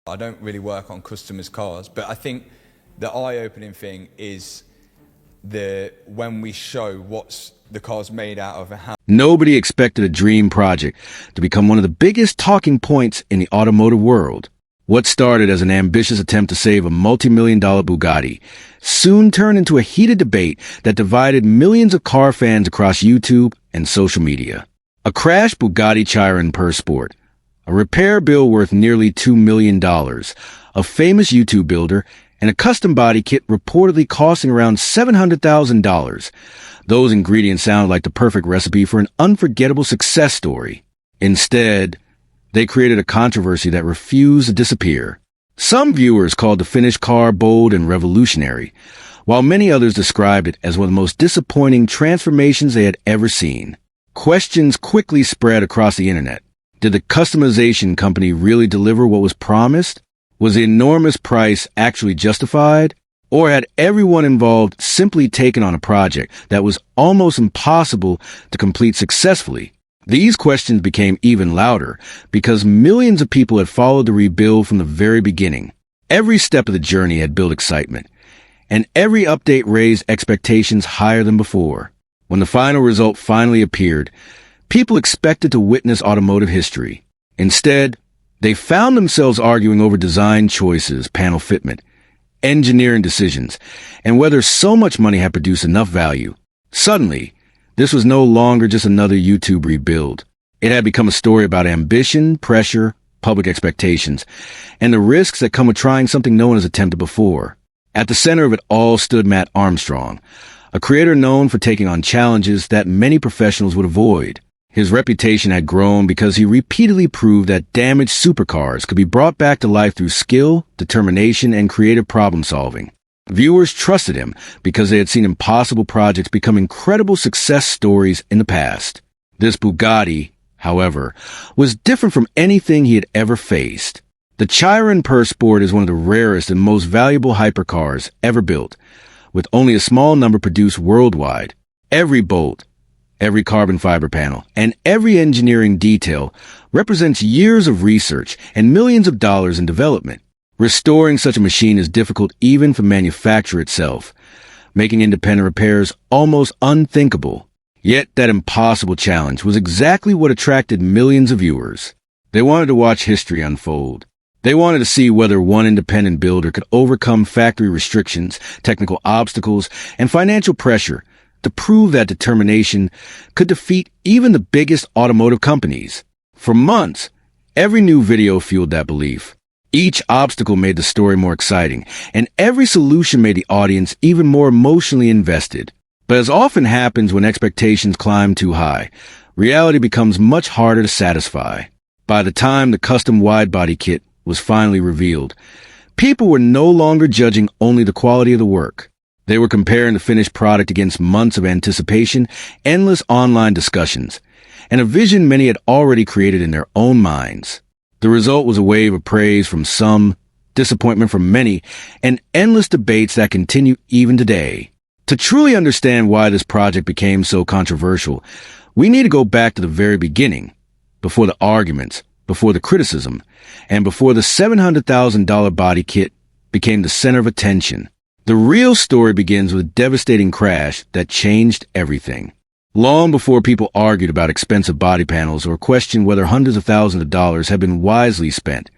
I don't really work on customers' cars, but I think the eye-opening thing is when we show what's the car's made out of and how. Nobody expected a dream project to become one of the biggest talking points in the automotive world. What started as an ambitious attempt to save a multi-million-dollar Bugatti soon turned into a heated debate that divided millions of car fans across YouTube and social media. A crashed Bugatti Chiron Per Sport, a repair bill worth nearly $2 million, a famous YouTube builder, and a custom body kit reportedly costing around $700,000. Those ingredients sound like the perfect recipe for an unforgettable success story. Instead, they created a controversy that refused to disappear. Some viewers called the finished car bold and revolutionary, while many others described it as one of the most disappointing transformations they had ever seen. Questions quickly spread across the internet. Did the customization company really deliver what was promised? Was the enormous price actually justified? Or had everyone involved simply taken on a project that was almost impossible to complete successfully? These questions became even louder because millions of people had followed the rebuild from the very beginning. Every step of the journey had built excitement, and every update raised expectations higher than before. When the final result finally appeared, people expected to witness automotive history. Instead, they found themselves arguing over design choices, panel fitment, engineering decisions, and whether so much money had produced enough value. Suddenly, this was no longer just another YouTube rebuild. It had become a story about ambition, pressure, public expectations, and the risks that come with trying something no one has attempted before. At the center of it all stood Matt Armstrong, a creator known for taking on challenges that many professionals would avoid. His reputation had grown because he repeatedly proved that damaged supercars could be brought back to life through skill, determination, and creative problem-solving. Viewers trusted him because they had seen impossible projects become incredible success stories in the past. This Bugatti, however, was different from anything he had ever faced. The Chiron Per Sport is one of the rarest and most valuable hypercars ever built, with only a small number produced worldwide. Every bolt, every carbon fiber panel, and every engineering detail represents years of research and millions of dollars in development. Restoring such a machine is difficult even for manufacture itself, making independent repairs almost unthinkable. Yet that impossible challenge was exactly what attracted millions of viewers. They wanted to watch history unfold. They wanted to see whether one independent builder could overcome factory restrictions, technical obstacles, and financial pressure to prove that determination could defeat even the biggest automotive companies. For months, every new video fueled that belief. Each obstacle made the story more exciting, and every solution made the audience even more emotionally invested. But as often happens when expectations climb too high, reality becomes much harder to satisfy. By the time the custom wide-body kit was finally revealed, people were no longer judging only the quality of the work. They were comparing the finished product against months of anticipation, endless online discussions, and a vision many had already created in their own minds. The result was a wave of praise from some, disappointment from many, and endless debates that continue even today. To truly understand why this project became so controversial, we need to go back to the very beginning, before the arguments, before the criticism, and before the $700,000 body kit became the center of attention. The real story begins with a devastating crash that changed everything. Long before people argued about expensive body panels or questioned whether hundreds of thousands of dollars had been wisely spent,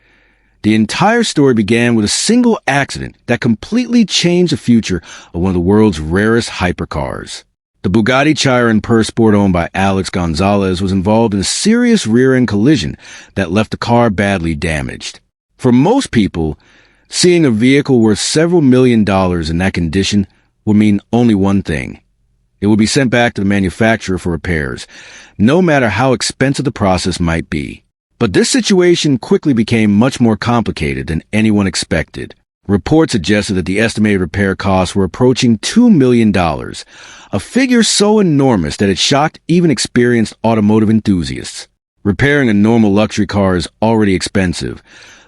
the entire story began with a single accident that completely changed the future of one of the world's rarest hypercars. The Bugatti Chiron Per Sport owned by Alex Gonzalez was involved in a serious rear-end collision that left the car badly damaged. For most people, seeing a vehicle worth several $million in that condition would mean only one thing. It would be sent back to the manufacturer for repairs, no matter how expensive the process might be. But this situation quickly became much more complicated than anyone expected. Reports suggested that the estimated repair costs were approaching $2 million, a figure so enormous that it shocked even experienced automotive enthusiasts. Repairing a normal luxury car is already expensive,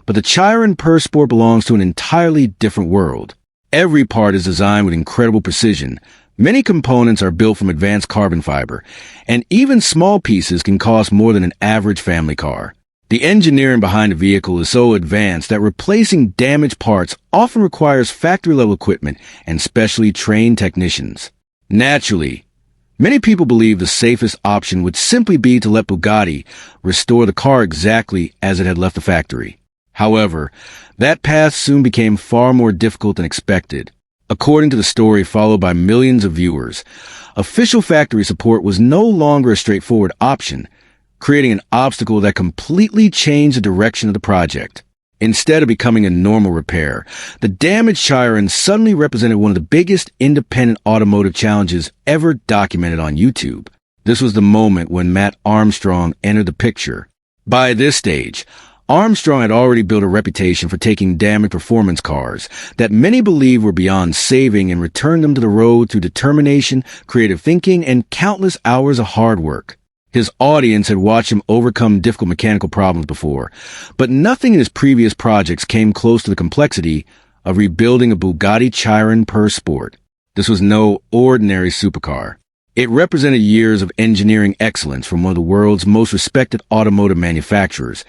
but the Chiron Per Sport belongs to an entirely different world. Every part is designed with incredible precision. Many components are built from advanced carbon fiber, and even small pieces can cost more than an average family car. The engineering behind a vehicle is so advanced that replacing damaged parts often requires factory-level equipment and specially trained technicians. Naturally, many people believe the safest option would simply be to let Bugatti restore the car exactly as it had left the factory. However, that path soon became far more difficult than expected. According to the story followed by millions of viewers, official factory support was no longer a straightforward option, creating an obstacle that completely changed the direction of the project. Instead of becoming a normal repair, the damaged Chiron suddenly represented one of the biggest independent automotive challenges ever documented on YouTube. This was the moment when Matt Armstrong entered the picture. By this stage, Armstrong had already built a reputation for taking damaged performance cars that many believed were beyond saving and returned them to the road through determination, creative thinking, and countless hours of hard work. His audience had watched him overcome difficult mechanical problems before, but nothing in his previous projects came close to the complexity of rebuilding a Bugatti Chiron per Sport. This was no ordinary supercar. It represented years of engineering excellence from one of the world's most respected automotive manufacturers,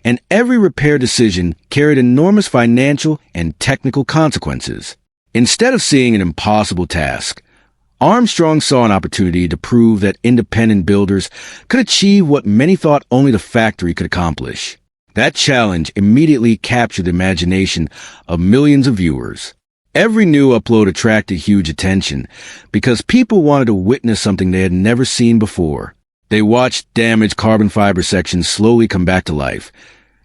and every repair decision carried enormous financial and technical consequences. Instead of seeing an impossible task, Armstrong saw an opportunity to prove that independent builders could achieve what many thought only the factory could accomplish. That challenge immediately captured the imagination of millions of viewers. Every new upload attracted huge attention because people wanted to witness something they had never seen before. They watched damaged carbon fiber sections slowly come back to life,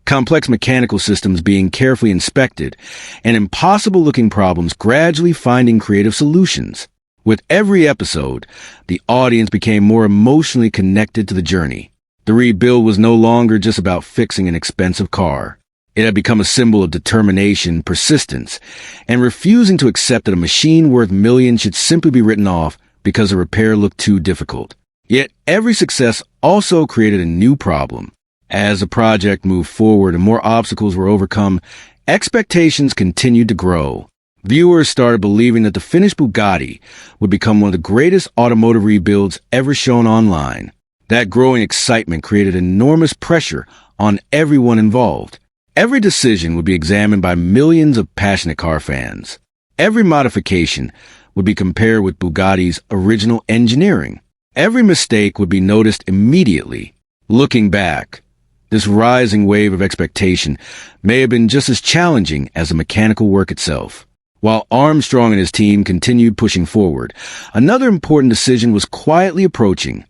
complex mechanical systems being carefully inspected, and impossible-looking problems gradually finding creative solutions. With every episode, the audience became more emotionally connected to the journey. The rebuild was no longer just about fixing an expensive car. It had become a symbol of determination, persistence, and refusing to accept that a machine worth millions should simply be written off because the repair looked too difficult. Yet every success also created a new problem. As the project moved forward and more obstacles were overcome, expectations continued to grow. Viewers started believing that the finished Bugatti would become one of the greatest automotive rebuilds ever shown online. That growing excitement created enormous pressure on everyone involved. Every decision would be examined by millions of passionate car fans. Every modification would be compared with Bugatti's original engineering. Every mistake would be noticed immediately. Looking back, this rising wave of expectation may have been just as challenging as the mechanical work itself. While Armstrong and his team continued pushing forward, another important decision was quietly approaching,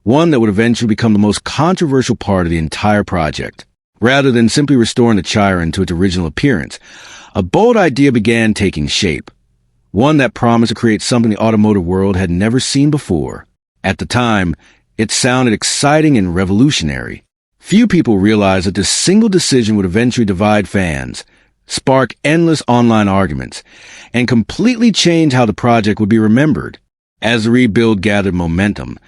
one that would eventually become the most controversial part of the entire project. Rather than simply restoring the Chiron to its original appearance, a bold idea began taking shape, one that promised to create something the automotive world had never seen before. At the time, it sounded exciting and revolutionary. Few people realized that this single decision would eventually divide fans, spark endless online arguments, and completely change how the project would be remembered. As the rebuild gathered momentum,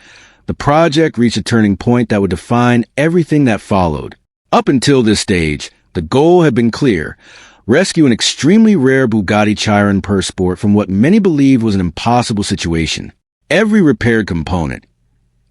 the project reached a turning point that would define everything that followed. Up until this stage, the goal had been clear: rescue an extremely rare Bugatti Chiron per Sport from what many believed was an impossible situation. Every repaired component,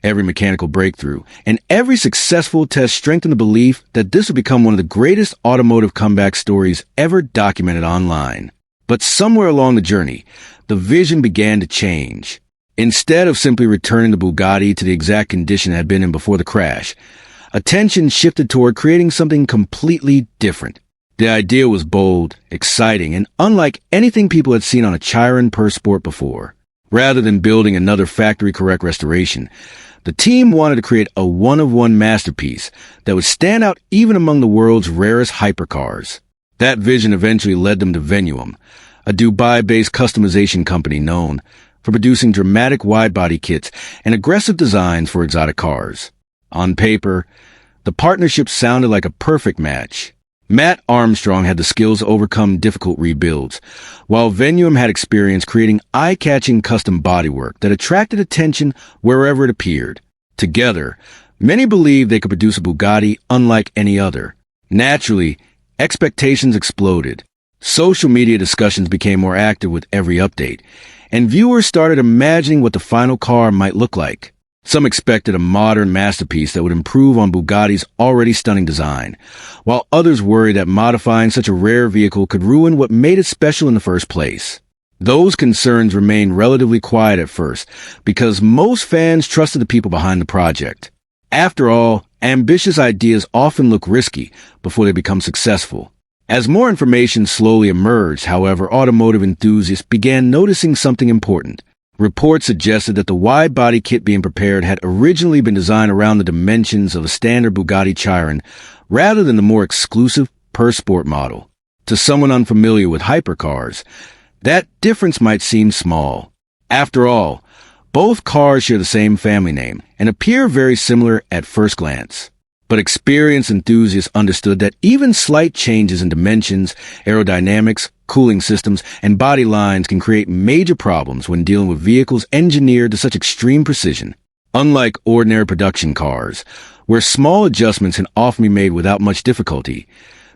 every mechanical breakthrough, and every successful test strengthened the belief that this would become one of the greatest automotive comeback stories ever documented online. But somewhere along the journey, the vision began to change. Instead of simply returning the Bugatti to the exact condition it had been in before the crash, attention shifted toward creating something completely different. The idea was bold, exciting, and unlike anything people had seen on a Chiron per Sport before. Rather than building another factory-correct restoration, the team wanted to create a one-of-one masterpiece that would stand out even among the world's rarest hypercars. That vision eventually led them to Venuum, a Dubai-based customization company known for producing dramatic wide-body kits and aggressive designs for exotic cars. On paper, the partnership sounded like a perfect match. Matt Armstrong had the skills to overcome difficult rebuilds, while Venuum had experience creating eye-catching custom bodywork that attracted attention wherever it appeared. Together, many believed they could produce a Bugatti unlike any other. Naturally, expectations exploded. Social media discussions became more active with every update, and viewers started imagining what the final car might look like. Some expected a modern masterpiece that would improve on Bugatti's already stunning design, while others worried that modifying such a rare vehicle could ruin what made it special in the first place. Those concerns remained relatively quiet at first, because most fans trusted the people behind the project. After all, ambitious ideas often look risky before they become successful. As more information slowly emerged, however, automotive enthusiasts began noticing something important. Reports suggested that the wide-body kit being prepared had originally been designed around the dimensions of a standard Bugatti Chiron, rather than the more exclusive per-sport model. To someone unfamiliar with hypercars, that difference might seem small. After all, both cars share the same family name and appear very similar at first glance. But experienced enthusiasts understood that even slight changes in dimensions, aerodynamics, cooling systems, and body lines can create major problems when dealing with vehicles engineered to such extreme precision. Unlike ordinary production cars, where small adjustments can often be made without much difficulty,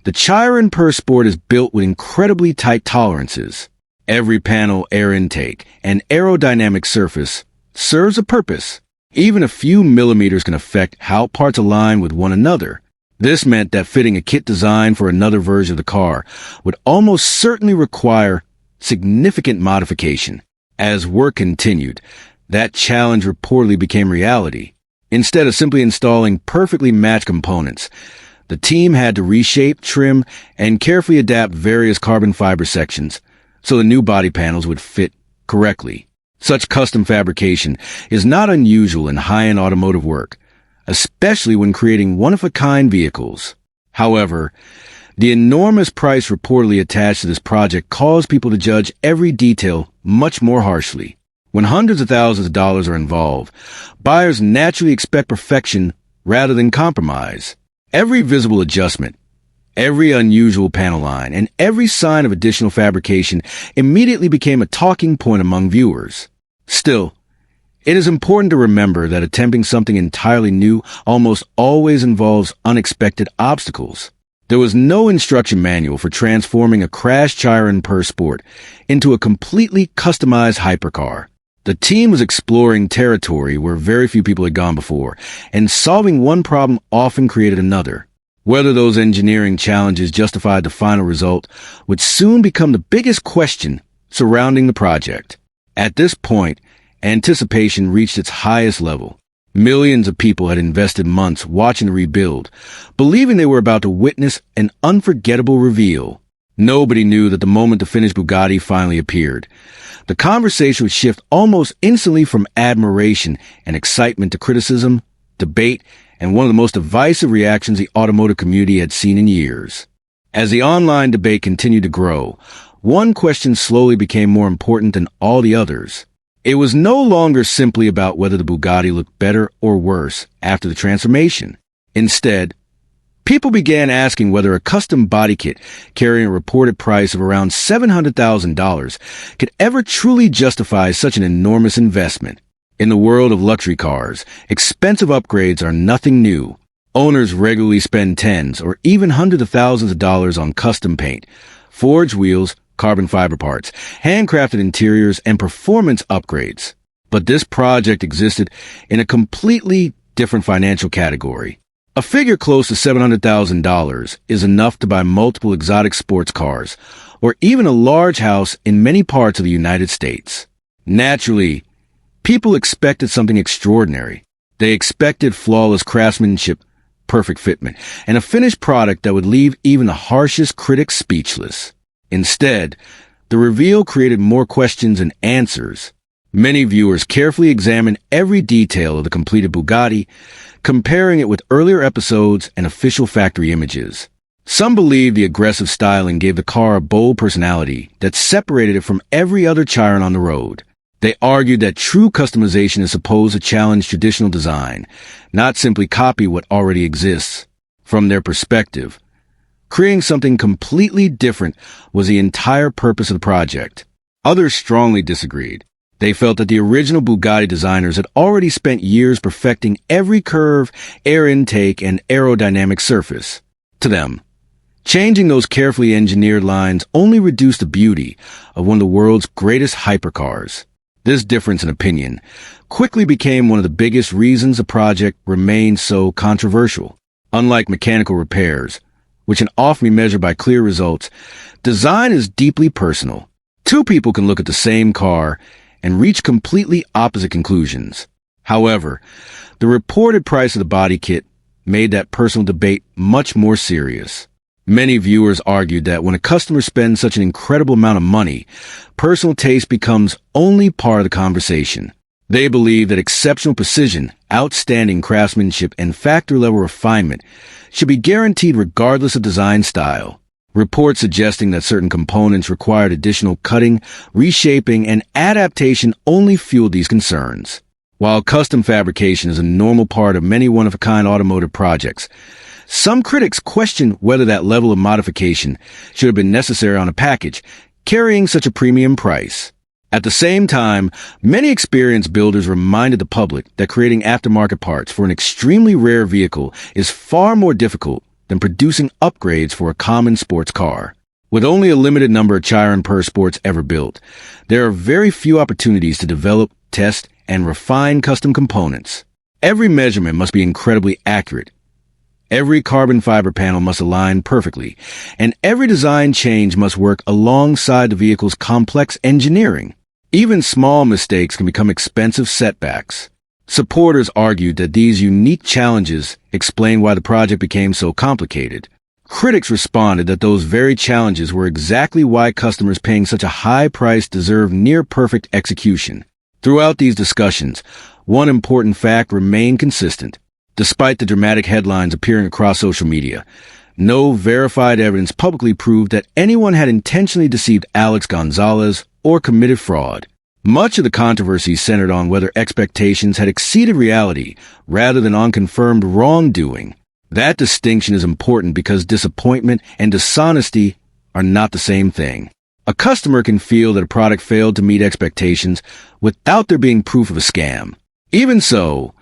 the Chiron Per Sport is built with incredibly tight tolerances. Every panel, air intake, and aerodynamic surface serves a purpose. Even a few millimeters can affect how parts align with one another. This meant that fitting a kit designed for another version of the car would almost certainly require significant modification. As work continued, that challenge reportedly became reality. Instead of simply installing perfectly matched components, the team had to reshape, trim, and carefully adapt various carbon fiber sections so the new body panels would fit correctly. Such custom fabrication is not unusual in high-end automotive work, especially when creating one-of-a-kind vehicles. However, the enormous price reportedly attached to this project caused people to judge every detail much more harshly. When hundreds of thousands of dollars are involved, buyers naturally expect perfection rather than compromise. Every visible adjustment, every unusual panel line, and every sign of additional fabrication immediately became a talking point among viewers. Still, it is important to remember that attempting something entirely new almost always involves unexpected obstacles. There was no instruction manual for transforming a crashed Chiron Per Sport into a completely customized hypercar. The team was exploring territory where very few people had gone before, and solving one problem often created another. Whether those engineering challenges justified the final result would soon become the biggest question surrounding the project. At this point, anticipation reached its highest level. Millions of people had invested months watching the rebuild, believing they were about to witness an unforgettable reveal. Nobody knew that the moment the finished Bugatti finally appeared, the conversation would shift almost instantly from admiration and excitement to criticism, debate, and one of the most divisive reactions the automotive community had seen in years. As the online debate continued to grow, one question slowly became more important than all the others. It was no longer simply about whether the Bugatti looked better or worse after the transformation. Instead, people began asking whether a custom body kit carrying a reported price of around $700,000 could ever truly justify such an enormous investment. In the world of luxury cars, expensive upgrades are nothing new. Owners regularly spend tens or even hundreds of thousands of dollars on custom paint, forged wheels, carbon fiber parts, handcrafted interiors, and performance upgrades. But this project existed in a completely different financial category. A figure close to $700,000 is enough to buy multiple exotic sports cars, or even a large house in many parts of the United States. Naturally, people expected something extraordinary. They expected flawless craftsmanship, perfect fitment, and a finished product that would leave even the harshest critics speechless. Instead, the reveal created more questions than answers. Many viewers carefully examined every detail of the completed Bugatti, comparing it with earlier episodes and official factory images. Some believed the aggressive styling gave the car a bold personality that separated it from every other Chiron on the road. They argued that true customization is supposed to challenge traditional design, not simply copy what already exists. From their perspective, creating something completely different was the entire purpose of the project. Others strongly disagreed. They felt that the original Bugatti designers had already spent years perfecting every curve, air intake, and aerodynamic surface. To them, changing those carefully engineered lines only reduced the beauty of one of the world's greatest hypercars. This difference in opinion quickly became one of the biggest reasons the project remained so controversial. Unlike mechanical repairs, which can often be measured by clear results, design is deeply personal. Two people can look at the same car and reach completely opposite conclusions. However, the reported price of the body kit made that personal debate much more serious. Many viewers argued that when a customer spends such an incredible amount of money, personal taste becomes only part of the conversation. They believe that exceptional precision, outstanding craftsmanship, and factory-level refinement should be guaranteed regardless of design style. Reports suggesting that certain components required additional cutting, reshaping, and adaptation only fueled these concerns. While custom fabrication is a normal part of many one-of-a-kind automotive projects, some critics question whether that level of modification should have been necessary on a package carrying such a premium price. At the same time, many experienced builders reminded the public that creating aftermarket parts for an extremely rare vehicle is far more difficult than producing upgrades for a common sports car. With only a limited number of Chiron per sports ever built, there are very few opportunities to develop, test, and refine custom components. Every measurement must be incredibly accurate. Every carbon fiber panel must align perfectly, and every design change must work alongside the vehicle's complex engineering. Even small mistakes can become expensive setbacks. Supporters argued that these unique challenges explain why the project became so complicated. Critics responded that those very challenges were exactly why customers paying such a high price deserve near-perfect execution. Throughout these discussions, one important fact remained consistent. Despite the dramatic headlines appearing across social media, no verified evidence publicly proved that anyone had intentionally deceived Alex Gonzalez or committed fraud. Much of the controversy centered on whether expectations had exceeded reality rather than on confirmed wrongdoing. That distinction is important because disappointment and dishonesty are not the same thing. A customer can feel that a product failed to meet expectations without there being proof of a scam. Even so,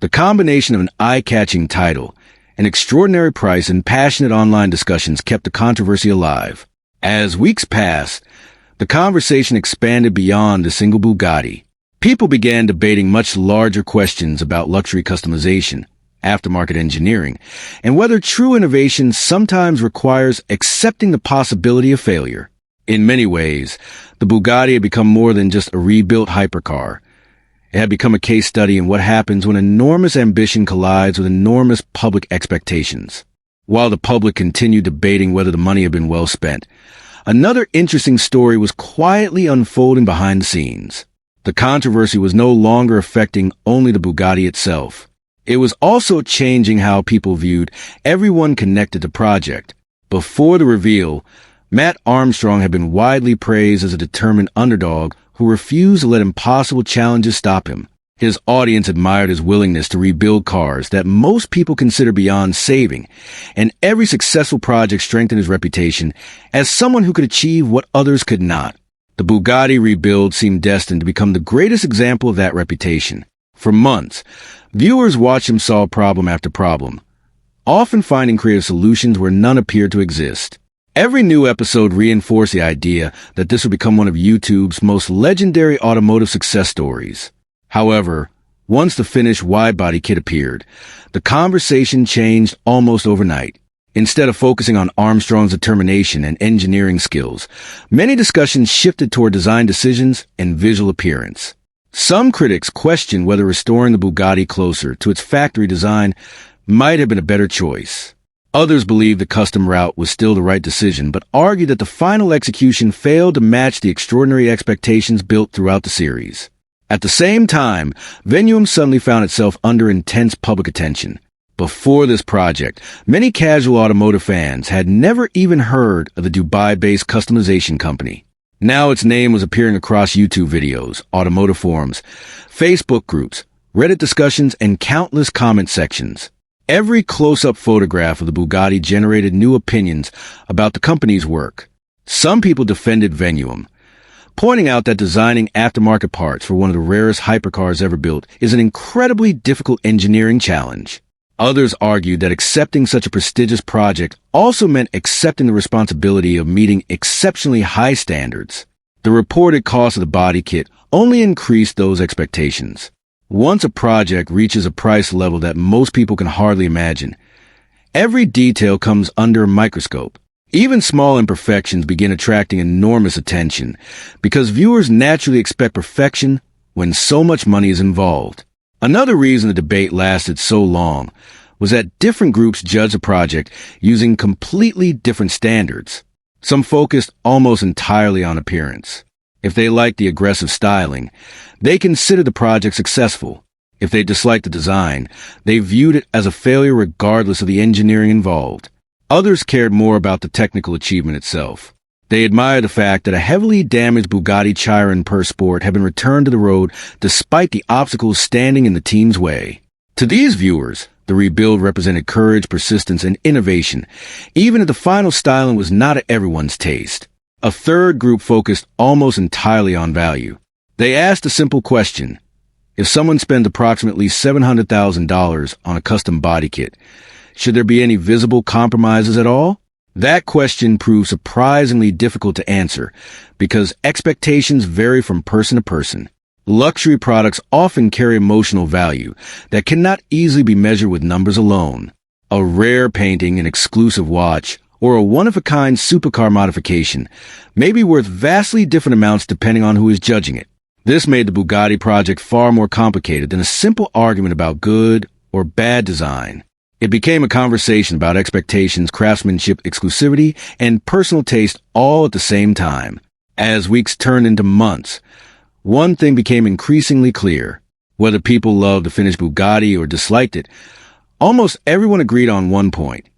the combination of an eye-catching title, an extraordinary price, and passionate online discussions kept the controversy alive. As weeks passed, the conversation expanded beyond the single Bugatti. People began debating much larger questions about luxury customization, aftermarket engineering, and whether true innovation sometimes requires accepting the possibility of failure. In many ways, the Bugatti had become more than just a rebuilt hypercar. It had become a case study in what happens when enormous ambition collides with enormous public expectations. While the public continued debating whether the money had been well spent, another interesting story was quietly unfolding behind the scenes. The controversy was no longer affecting only the Bugatti itself. It was also changing how people viewed everyone connected to the project. Before the reveal, Matt Armstrong had been widely praised as a determined underdog who refused to let impossible challenges stop him. His audience admired his willingness to rebuild cars that most people consider beyond saving, and every successful project strengthened his reputation as someone who could achieve what others could not. The Bugatti rebuild seemed destined to become the greatest example of that reputation. For months, viewers watched him solve problem after problem, often finding creative solutions where none appeared to exist. Every new episode reinforced the idea that this would become one of YouTube's most legendary automotive success stories. However, once the finished wide-body kit appeared, the conversation changed almost overnight. Instead of focusing on Armstrong's determination and engineering skills, many discussions shifted toward design decisions and visual appearance. Some critics questioned whether restoring the Bugatti closer to its factory design might have been a better choice. Others believed the custom route was still the right decision, but argued that the final execution failed to match the extraordinary expectations built throughout the series. At the same time, Venuum suddenly found itself under intense public attention. Before this project, many casual automotive fans had never even heard of the Dubai-based customization company. Now its name was appearing across YouTube videos, automotive forums, Facebook groups, Reddit discussions, and countless comment sections. Every close-up photograph of the Bugatti generated new opinions about the company's work. Some people defended Venuum, pointing out that designing aftermarket parts for one of the rarest hypercars ever built is an incredibly difficult engineering challenge. Others argued that accepting such a prestigious project also meant accepting the responsibility of meeting exceptionally high standards. The reported cost of the body kit only increased those expectations. Once a project reaches a price level that most people can hardly imagine, every detail comes under a microscope. Even small imperfections begin attracting enormous attention because viewers naturally expect perfection when so much money is involved. Another reason the debate lasted so long was that different groups judged the project using completely different standards. Some focused almost entirely on appearance. If they liked the aggressive styling, they considered the project successful. If they disliked the design, they viewed it as a failure regardless of the engineering involved. Others cared more about the technical achievement itself. They admired the fact that a heavily damaged Bugatti Chiron per Sport had been returned to the road despite the obstacles standing in the team's way. To these viewers, the rebuild represented courage, persistence, and innovation, even if the final styling was not at everyone's taste. A third group focused almost entirely on value. They asked a simple question. If someone spends approximately $700,000 on a custom body kit, should there be any visible compromises at all? That question proved surprisingly difficult to answer because expectations vary from person to person. Luxury products often carry emotional value that cannot easily be measured with numbers alone. A rare painting, an exclusive watch, or a one-of-a-kind supercar modification may be worth vastly different amounts depending on who is judging it. This made the Bugatti project far more complicated than a simple argument about good or bad design. It became a conversation about expectations, craftsmanship, exclusivity, and personal taste all at the same time. As weeks turned into months, one thing became increasingly clear. Whether people loved the finished Bugatti or disliked it, almost everyone agreed on one point.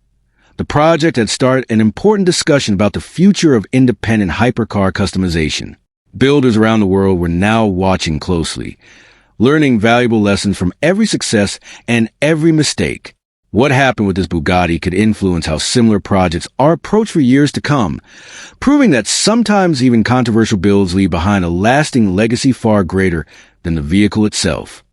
The project had started an important discussion about the future of independent hypercar customization. Builders around the world were now watching closely, learning valuable lessons from every success and every mistake. What happened with this Bugatti could influence how similar projects are approached for years to come, proving that sometimes even controversial builds leave behind a lasting legacy far greater than the vehicle itself.